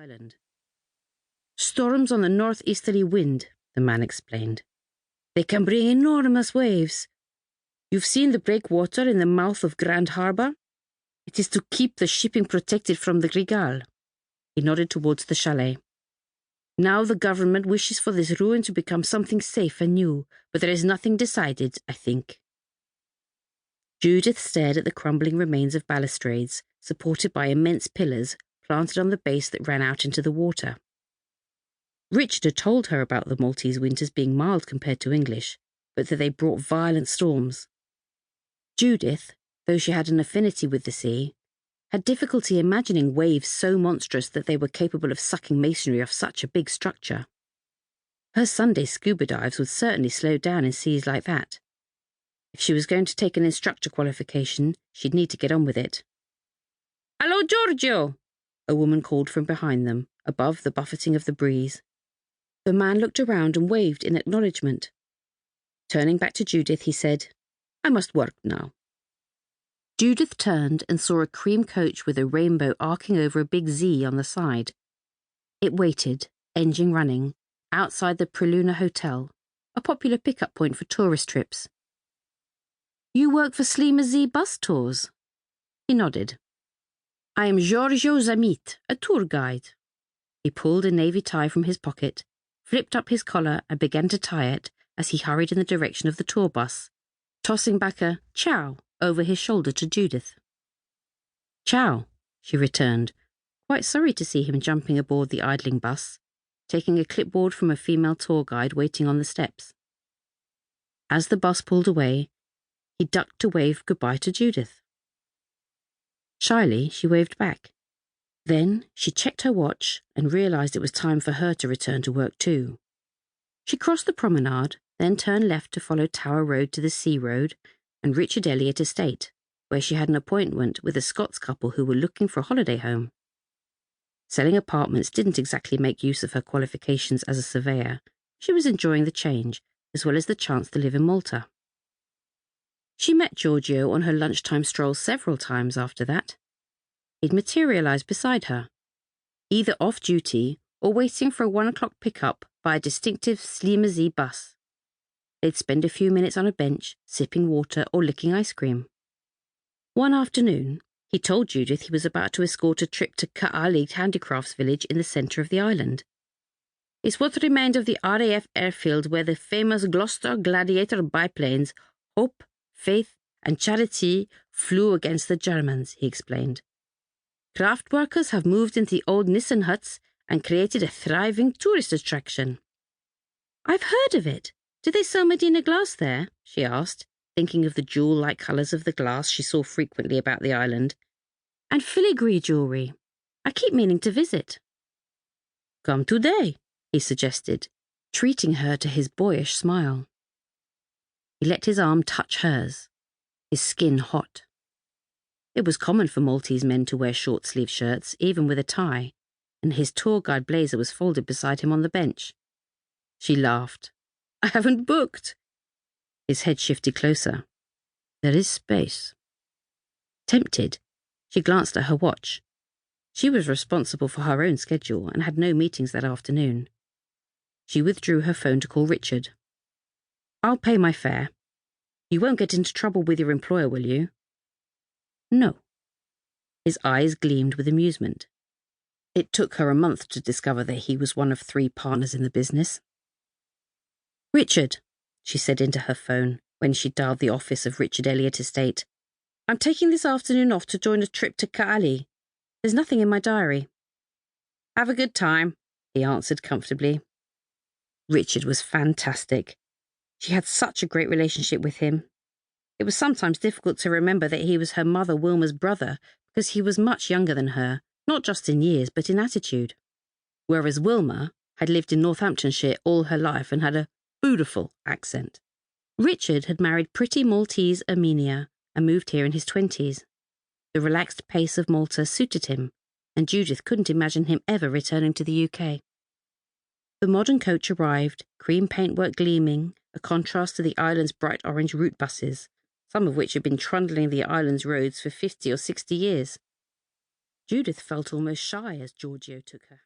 island. "Storms on the northeasterly wind," the man explained. "They can bring enormous waves. You've seen the breakwater in the mouth of Grand Harbour? It is to keep the shipping protected from the Grigal." He nodded towards the chalet. "Now the government wishes for this ruin to become something safe and new, but there is nothing decided, I think." Judith stared at the crumbling remains of balustrades, supported by immense pillars planted on the base that ran out into the water. Richard had told her about the Maltese winters being mild compared to English, but that they brought violent storms. Judith, though she had an affinity with the sea, had difficulty imagining waves so monstrous that they were capable of sucking masonry off such a big structure. Her Sunday scuba dives would certainly slow down in seas like that. If she was going to take an instructor qualification, she'd need to get on with it. "Hello, Giorgio!" a woman called from behind them, above the buffeting of the breeze. The man looked around and waved in acknowledgement. Turning back to Judith, he said, "I must work now." Judith turned and saw a cream coach with a rainbow arcing over a big Z on the side. It waited, engine running, outside the Preluna Hotel, a popular pickup point for tourist trips. "You work for Sliema Z bus tours?" He nodded. "I am Giorgio Zamit, a tour guide." He pulled a navy tie from his pocket, flipped up his collar and began to tie it as he hurried in the direction of the tour bus, tossing back a "ciao" over his shoulder to Judith. "Ciao," she returned, quite sorry to see him jumping aboard the idling bus, taking a clipboard from a female tour guide waiting on the steps. As the bus pulled away, he ducked to wave goodbye to Judith. Shyly, she waved back. Then she checked her watch and realised it was time for her to return to work too. She crossed the promenade, then turned left to follow Tower Road to the Sea Road and Richard Elliot Estate, where she had an appointment with a Scots couple who were looking for a holiday home. Selling apartments didn't exactly make use of her qualifications as a surveyor. She was enjoying the change, as well as the chance to live in Malta. She met Giorgio on her lunchtime stroll several times after that. He'd materialised beside her, either off-duty or waiting for a 1 o'clock pickup by a distinctive Sliema Z bus. They'd spend a few minutes on a bench, sipping water or licking ice cream. One afternoon, he told Judith he was about to escort a trip to Ka'ali Handicrafts Village in the centre of the island. "It's what remained of the RAF airfield where the famous Gloucester Gladiator biplanes Hope, Faith and Charity flew against the Germans," he explained. "Craft workers have moved into the old Nissen huts and created a thriving tourist attraction." "I've heard of it. Do they sell Medina glass there?" she asked, thinking of the jewel-like colours of the glass she saw frequently about the island. "And filigree jewellery. I keep meaning to visit." "Come today," he suggested, treating her to his boyish smile. He let his arm touch hers, his skin hot. It was common for Maltese men to wear short-sleeved shirts, even with a tie, and his tour guide blazer was folded beside him on the bench. She laughed. "I haven't booked." His head shifted closer. "There is space." Tempted, she glanced at her watch. She was responsible for her own schedule and had no meetings that afternoon. She withdrew her phone to call Richard. "I'll pay my fare. You won't get into trouble with your employer, will you?" "No." His eyes gleamed with amusement. It took her a month to discover that he was one of 3 partners in the business. "Richard," she said into her phone when she dialed the office of Richard Elliot Estate, "I'm taking this afternoon off to join a trip to Ka'ali. There's nothing in my diary." "Have a good time," he answered comfortably. Richard was fantastic. She had such a great relationship with him. It was sometimes difficult to remember that he was her mother Wilma's brother because he was much younger than her, not just in years but in attitude. Whereas Wilma had lived in Northamptonshire all her life and had a beautiful accent. Richard had married pretty Maltese Armenia and moved here in his 20s. The relaxed pace of Malta suited him, and Judith couldn't imagine him ever returning to the UK. The modern coach arrived, cream paintwork gleaming, a contrast to the island's bright orange route buses, some of which had been trundling the island's roads for 50 or 60 years. Judith felt almost shy as Giorgio took her.